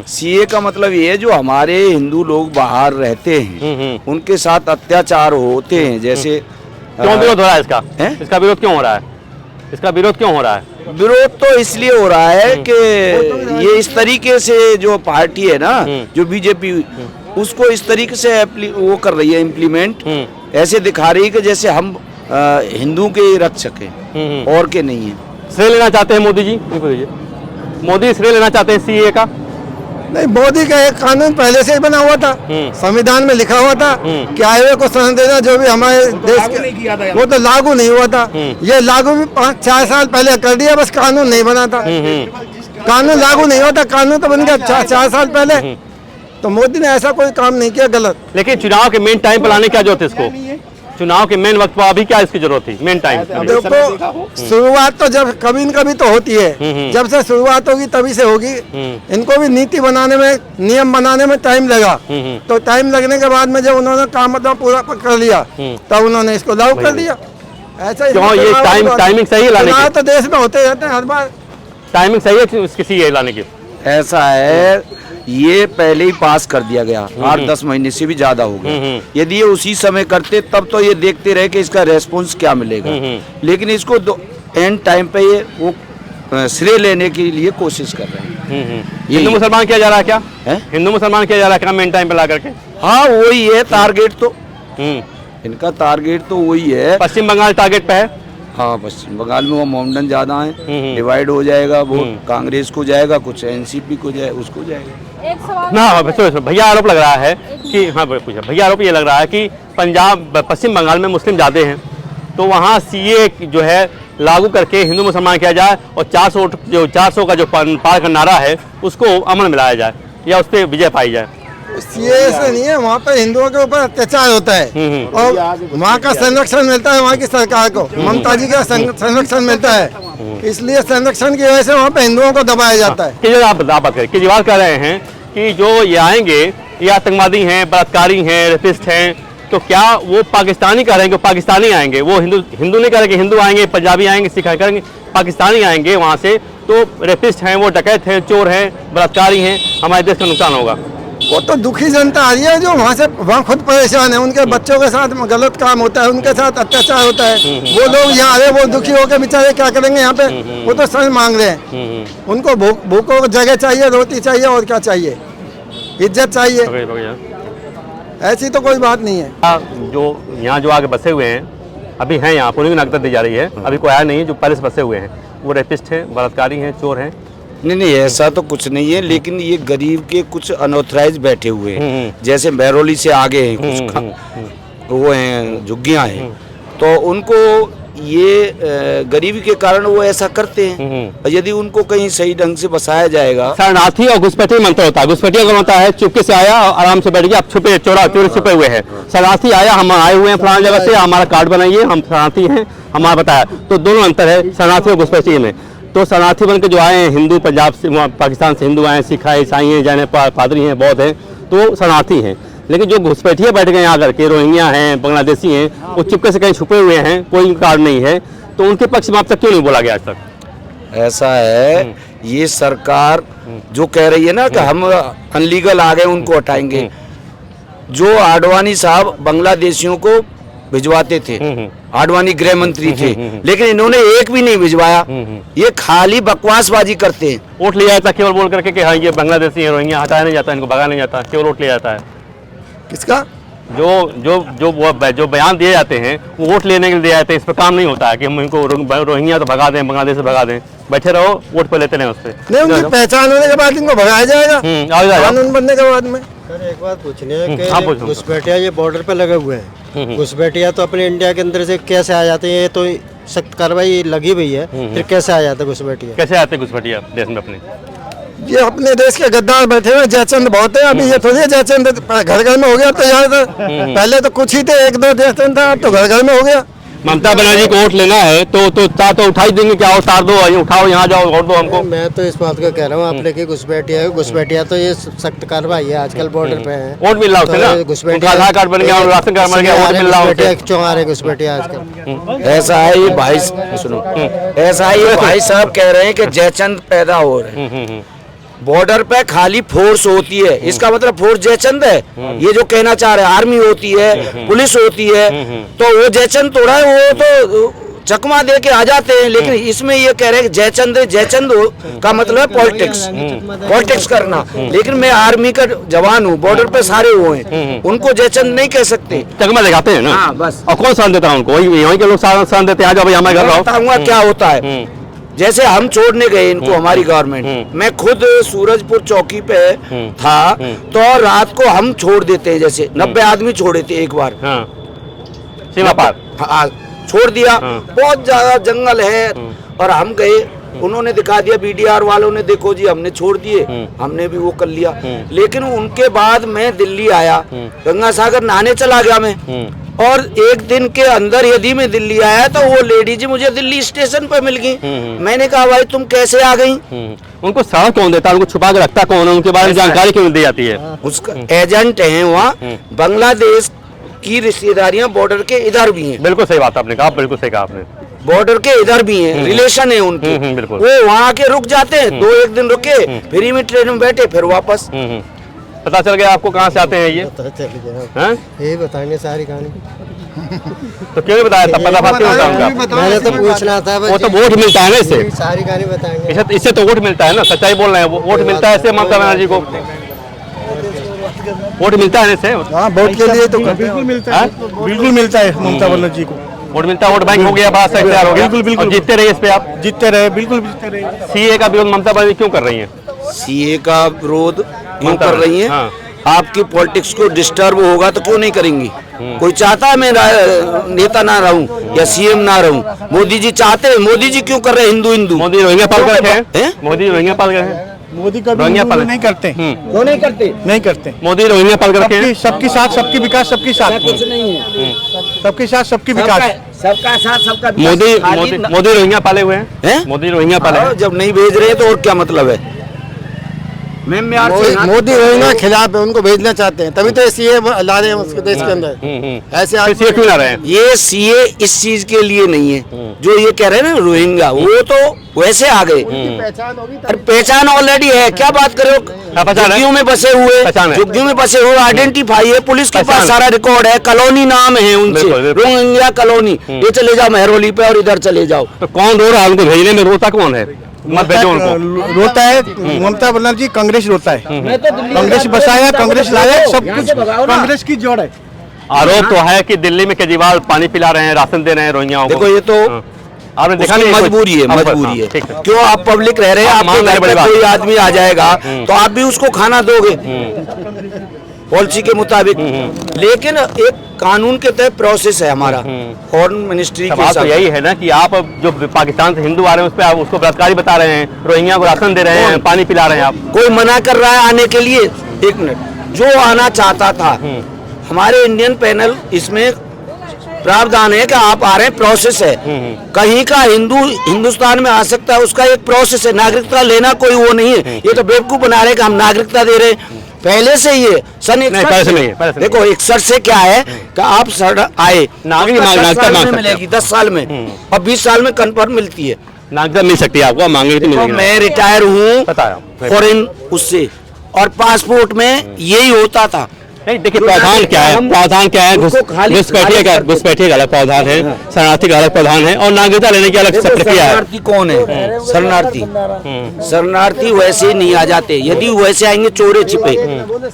CA का मतलब ये है जो हमारे हिंदू लोग बाहर रहते हैं उनके साथ अत्याचार होते हैं, जैसे क्यों विरोध हो रहा है इसका? इसका विरोध क्यों हो रहा है? इसका विरोध क्यों हो रहा है? विरोध तो इसलिए हो रहा है कि ये इस तरीके से जो पार्टी है ना, जो बीजेपी, उसको इस तरीके से वो कर रही है इम्प्लीमेंट, ऐसे दिखा रही है कि जैसे हम हिंदू के रक्षक हैं और के नहीं है। श्रेय लेना चाहते हैं मोदी जी? मोदी श्रेय लेना चाहते हैं सीए का? नहीं, मोदी का एक कानून पहले से ही बना हुआ था, संविधान में लिखा हुआ था कि हाईवे को संरक्षण देना, जो भी हमारे देश के, वो तो लागू नहीं हुआ था। ये लागू भी 5-4 साल पहले कर दिया, बस कानून नहीं बना था। कानून लागू नहीं होता, कानून तो बन गया 4 साल पहले। तो मोदी ने ऐसा कोई काम नहीं किया गलत। लेकिन चुनाव के मेन टाइम पर लाने क्या जरूरत है इसको? चुनाव के मेन वक्त पर अभी क्या इसकी जरूरत थी मेन टाइम? देखो, शुरुआत तो जब कभी न कभी तो होती है, जब से शुरुआत होगी तभी से होगी। इनको भी नीति बनाने में, नियम बनाने में टाइम लगा, तो टाइम लगने के बाद में जब उन्होंने काम मतलब पूरा कर लिया, तब उन्होंने इसको लागू कर दिया। ऐसा ये टाइमिंग सही लाने की? तो देश में होते रहते हैं हर बार। टाइमिंग सही है इसकी सीए लाने की? ऐसा है, ये पहले ही पास कर दिया गया, 8-10 महीने से भी ज्यादा हो गया। यदि ये उसी समय करते तब तो ये देखते रहे कि इसका रेस्पॉन्स क्या मिलेगा, लेकिन इसको एंड टाइम पे ये वो श्रेय लेने के लिए कोशिश कर रहे हैं। हिंदू मुसलमान किया जा रहा है क्या? हिंदू मुसलमान किया जा रहा है क्या मेन टाइम पे ला करके? हाँ, वही है टारगेट तो, इनका टारगेट तो वही है। पश्चिम बंगाल टारगेट पे है? हाँ, पश्चिम बंगाल में वो मोमडन ज्यादा है, डिवाइड हो जाएगा, वो कांग्रेस को जाएगा, कुछ एनसीपी को जाएगा, उसको जाएगा। एक सवाल ना भैया आरोप लग रहा है कि, हाँ पूछा भैया, आरोप ये लग रहा है कि पंजाब, पश्चिम बंगाल में मुस्लिम ज्यादा हैं, तो वहाँ सीए जो है लागू करके हिंदू मुसलमान किया जाए और 400 का जो पार का नारा है उसको अमल में लाया जाए या उस पर विजय पाई जाए। सीए से नहीं है, वहाँ पे हिंदुओं के ऊपर अत्याचार होता है और वहाँ का संरक्षण मिलता है, वहाँ की सरकार को, ममता जी का संरक्षण मिलता है, इसलिए संरक्षण की वजह से वहाँ पे हिंदुओं को दबाया जाता है। केजरीवाल कह रहे हैं कि जो ये आएंगे ये आतंकवादी हैं, बलात्कारी हैं, रेपिस्ट हैं, तो क्या वो पाकिस्तानी कह रहे हैं कि पाकिस्तानी आएंगे? वो हिंदू नहीं कह रहे कि हिंदू आएंगे, पंजाबी आएंगे, सिख करेंगे, पाकिस्तानी आएंगे वहाँ से, तो रेपिस्ट हैं, वो डकैत हैं, चोर हैं, बलात्कारी हैं, हमारे देश का नुकसान होगा। वो तो दुखी जनता आ रही है जो वहाँ से, वहाँ खुद परेशान है, उनके बच्चों के साथ गलत काम होता है, उनके साथ अत्याचार होता है, वो लोग यहाँ आ रहे, वो दुखी होकर बेचारे क्या करेंगे यहाँ पे? वो तो सर मांग रहे हैं, उनको भूखों को जगह चाहिए, रोटी चाहिए, और क्या चाहिए? इज्जत चाहिए। ऐसी तो कोई बात नहीं है। जो यहाँ जो आगे बसे हुए हैं, अभी हैं यहाँ, उन्हें भी नागरिकता दी जा रही है, अभी कोई आया नहीं है, जो पहले से बसे हुए हैं, वो रेपिस्ट हैं, बलात्कारी हैं, चोर हैं? नहीं, ऐसा तो कुछ नहीं है, लेकिन ये गरीब के कुछ अनऑथराइज बैठे हुए हैं, जैसे बैरोली से आगे हैं कुछ वो हैं, झुग्गियां हैं, तो उनको ये गरीबी के कारण वो ऐसा करते हैं। यदि उनको कहीं सही ढंग से बसाया जाएगा। शरणार्थी और घुसपैठी मंत्र होता है। घुसपैठिया कौन होता है? चुपके से आया, आराम से बैठ गया, आप छुपे चोरी छुपे हुए हैं। शरणार्थी आया, हम आए हुए हैं फलाना जगह से, हमारा कार्ड बनाइए, हम शरणार्थी हैं, हमारा बताया। तो दोनों अंतर है शरणार्थी और घुसपैठी में। तो शरणार्थी बन के जो आए हैं, हिंदू पंजाब से, पाकिस्तान से हिंदू आए, सिख है, ईसाई हैं, जैन पादरी हैं, बौद्ध हैं, तो शरणार्थी हैं। लेकिन जो घुसपैठिया बैठ गए यहाँ करके, रोहिंग्या हैं, बांग्लादेशी हैं, वो चुपके से कहीं छुपे हुए हैं, कोई कार्ड नहीं है, तो उनके पक्ष में अब तक क्यों नहीं बोला गया आज तक? ऐसा है, ये सरकार जो कह रही है ना कि हम अनलीगल आ गए, उनको हटाएंगे। जो आडवाणी साहब बांग्लादेशियों को भिजवाते थे, आडवाणी गृह मंत्री थे, लेकिन इन्होंने एक भी नहीं भिजवाया। ये खाली बकवासबाजी करते हैं। वोट लिया जाता केवल बोल करके कि हाँ ये बांग्लादेशी है, रोहिंग्या, हटाया नहीं जाता, इनको भगाया नहीं जाता, केवल वोट लिया जाता है। किसका? जो बयान दिए जाते हैं वो वोट लेने के लिए दिए जाते हैं। इस पर काम नहीं होता है कि हम इनको रोहिंग्या तो भगा दें, बांग्लादेश से भगा दें, बैठे रहो, वोट पे लेते नहीं उससे। नहीं, उनकी पहचान होने के बाद इनको भगाया जाएगा, कानून बनने के बाद में। सर एक बात पूछनी है कि घुसपैठिया ये बॉर्डर पे लगे हुए हैं, घुसपैठिया तो अपने इंडिया के अंदर से कैसे आ जाते हैं? ये तो सख्त कार्रवाई लगी हुई है, फिर कैसे आ जाते घुसपैठिया? कैसे आते घुसपैठिया देश में अपने? ये अपने देश के गद्दार बैठे हुए, जयचंद बहुत है। अभी ये थोड़ी जयचंद घर घर में हो गया तैयार था, पहले तो कुछ ही थे, 1-2 जयचंद था, अब तो घर घर में हो गया। ममता बनर्जी को वोट लेना है तो उठाई देंगे, क्या उतार दो, उठाओ, यहाँ जाओ, वोट दो हमको। मैं तो इस बात को कह रहा हूँ, आपने की घुसपैठिया तो ये सख्त कार्रवाई है, आजकल बॉर्डर पे है, वोट मिल रहा है, घुसपैठिया आधार कार्ड बन गया, राशन कार्ड बन गया, वोट मिल रहा है, क्यों आ रहे घुसपैठिया आजकल? ऐसा है, ये भाई सुनो, ऐसा ही भाई साहब कह रहे हैं कि जयचंद पैदा हो रहे हैं, बॉर्डर पे खाली फोर्स होती है, इसका मतलब फोर्स जयचंद है, ये जो कहना चाह रहे हैं। आर्मी होती है, पुलिस होती है, तो वो जयचंद थोड़ा है, वो तो चकमा दे के आ जाते हैं। लेकिन इसमें ये कह रहे हैं कि जयचंद का मतलब है पॉलिटिक्स करना। लेकिन मैं आर्मी का जवान हूँ, बॉर्डर पे सारे वो हैं, उनको जयचंद नहीं कह सकते। चकमा दिखाते हैं ना। हाँ, बस। और कौन शान देता है उनको? वहीं के लोग शान देते हैं। आज हमारे घर रहो, बताऊंगा क्या होता है। जैसे हम छोड़ने गए इनको, हमारी गवर्नमेंट, मैं खुद सूरजपुर चौकी पे था, तो रात को हम छोड़ देते हैं, जैसे 90 आदमी छोड़े थे एक बार। सीमा पार हाँ, छोड़ दिया। बहुत ज्यादा जंगल है, और हम गए, उन्होंने दिखा दिया, बीडीआर वालों ने, देखो जी हमने छोड़ दिए, हमने भी वो कर लिया। लेकिन उनके बाद मैं दिल्ली आया, गंगा सागर नहाने चला गया मैं, और एक दिन के अंदर यदि मैं दिल्ली आया तो वो लेडी जी मुझे दिल्ली स्टेशन पर मिल गई। मैंने कहा भाई तुम कैसे आ गई? उनको साथ कौन देता है? उनको छुपा के रखता कौन है? उनके बारे में जानकारी क्यों दी जाती है? उसका एजेंट है वहाँ। बांग्लादेश की रिश्तेदारियां बॉर्डर के इधर भी हैं। बिल्कुल सही बात आपने कहा, बिल्कुल सही कहा आपने। बॉर्डर के इधर भी हैं, रिलेशन है उनके। बिल्कुल। वो वहाँ के रुक जाते हैं, 2-1 दिन रुके, फ्री में ट्रेन में बैठे, फिर वापस। पता चल गया आपको कहाँ से आते हैं ये? पता चल गया, यही बताएंगे सारी कहानी। तो क्यों नहीं बताया? तब पता क्यों होता उनका? मैंने तो पूछना था, वो तो वोट मिलता है ना इससे, सारी कहानी बताएंगे। इससे तो वोट मिलता है ना, सच्चाई बोल रहे हैं। वो वोट मिलता है इससे ममता बनर्जी को, वोट मिलता है इससे। हाँ, वोट के लिए तो बिल्कुल मिलता है, बिल्कुल मिलता है ममता बनर्जी को वोट मिलता है। वोट बैंक हो गया, बात हो गया। बिल्कुल। और जीतते रहिए इस पे, आप जीतते रहे, बिल्कुल जीतते रहे। सीए का विरोध ममता बनर्जी क्यों कर रही है? सीए का विरोध क्यों ममता कर रही है? हाँ। आपकी पॉलिटिक्स को डिस्टर्ब होगा तो क्यों नहीं करेंगी? कोई चाहता है मैं नेता ना रहूं या सीएम ना रहूं? मोदी जी चाहते हैं। मोदी जी क्यों कर रहे हैं हिंदू? मोदी रोहिंग्या पाल कर रखे हैं। मोदी रोहिंग्या पाल कर रहे हैं। मोदी कभी रोहिंग्या पाल नहीं करते। क्यों नहीं करते? नहीं करते। मोदी रोहिंग्या पाल कर रखे हैं। सबके साथ सबकी विकास, सबके साथ कुछ नहीं है, सबके साथ सबकी विकास। सबका साथ सबका विकास। मोदी रोहिंग्या पाले हुए हैं? हैं। मोदी रोहिंग्या पाले हैं। जब नहीं भेज रहे हैं तो और क्या मतलब है? मोदी रोहिंग्या खिलाफ है, उनको भेजना चाहते हैं, तभी तो सीए ला रहे हैं उसके देश के अंदर। ऐसे सीए क्यों ला रहे हैं? ये सीए इस चीज के लिए नहीं है जो ये कह रहे हैं ना रोहिंग्या, वो तो वैसे आ गए। अरे पहचान ऑलरेडी है, क्या बात करो? झुग्गियों में बसे हुए, झुग्गियों में बसे हुए आइडेंटिफाई है, पुलिस के पास सारा रिकॉर्ड है। कॉलोनी नाम है उनसे, रोहिंग्या कॉलोनी। ये चले जाओ मेहरौली पे और इधर चले जाओ। तो कौन रो रहा है उनको भेजने में? रोता कौन है? मत भेजो उनको। रोता है ममता बनर्जी, कांग्रेस रोता है। कांग्रेस बसाया, कांग्रेस लाया, सब कुछ कांग्रेस की जोड़ है। आरोप तो है कि दिल्ली में केजरीवाल पानी पिला रहे हैं, राशन दे रहे हैं रोहिंग्याओं को। देखो ये तो आपने देखा नहीं? मजबूरी है, मजबूरी है। क्यों? आप पब्लिक रह रहे हैं, आपके घर पे कोई आदमी आ जाएगा तो आप भी उसको खाना दोगे पॉलिसी के मुताबिक। लेकिन एक कानून के तहत प्रोसेस है हमारा फॉरेन मिनिस्ट्री के बात तो साथ। यही है ना कि आप जो पाकिस्तान से हिंदू आ रहे हैं उस पर आप उसको बलात्कारी बता रहे हैं, रोहिंग्या को राशन दे रहे हैं, पानी पिला रहे हैं। आप कोई मना कर रहा है आने के लिए? एक मिनट, जो आना चाहता था, हमारे इंडियन पैनल इसमें प्रावधान है कि आप आ रहे हैं, प्रोसेस है। कहीं का हिंदू हिंदुस्तान में आ सकता है, उसका एक प्रोसेस है। नागरिकता लेना कोई वो नहीं है। ये तो बेवकूफ बना रहे हैं कि हम नागरिकता दे रहे हैं। पहले से ये सन 61 देखो 61 से क्या है कि आप सर आए, नागरिकता मिलेगी 10 साल में, और 20 साल में कन्फर्म मिलती है। नागरिकता मिल सकती है आपको, मांगे तो मिलेगी। मैं रिटायर हूँ फॉरेन उससे, और पासपोर्ट में यही होता था। नहीं देखिए, प्रावधान क्या है? प्रावधान क्या है? घुसपैठिए का अलग प्रावधान है, शरणार्थी का अलग प्रावधान है, और नागरिकता लेने की अलग प्रक्रिया है। शरणार्थी कौन है? शरणार्थी वैसे नहीं आ जाते। यदि वैसे आएंगे चोरे छिपे।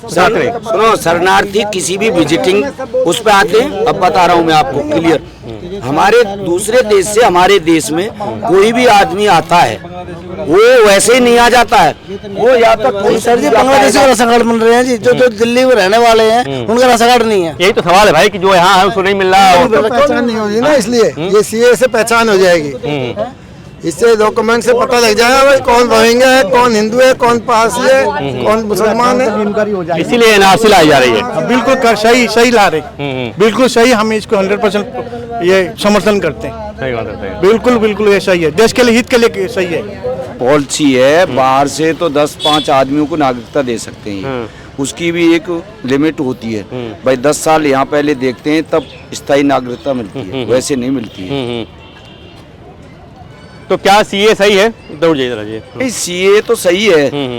सुनो, शरणार्थी किसी भी विजिटिंग उस पे आते हैं। अब बता रहा हूँ मैं आपको क्लियर। हमारे दूसरे देश से हमारे देश में कोई भी आदमी आता है, वो वैसे ही नहीं आ जाता है। वो या तो सर जी बांग्लादेशी का राशन कार्ड मिल रहे हैं जी, जो दिल्ली में रहने वाले हैं उनका राशन कार्ड नहीं है। यही तो सवाल है भाई कि जो यहाँ है उसको नहीं मिल रहा। पहचान नहीं होगी ना, इसलिए ये सीए से पहचान हो जाएगी। इससे डॉक्यूमेंट से पता लग जाएगा भाई कौन रोहिंग्या है, कौन हिंदू है, कौन पारसी है, कौन मुसलमान है। इसीलिए एनआरसी लाई जा रही है। बिल्कुल सही ला रहे, बिल्कुल सही। हम इसको 100% ये समर्थन करते हैं। बिल्कुल ये सही है, देश के लिए, हित के लिए सही है। पॉलिसी है, बाहर से तो 10-5 आदमियों को नागरिकता दे सकते हैं, उसकी भी एक लिमिट होती है। भाई 10 साल यहाँ पहले देखते हैं तब स्थायी नागरिकता मिलती है, वैसे नहीं मिलती है। तो क्या सीए सही है? दौड़ जाइए, सीए तो सही है,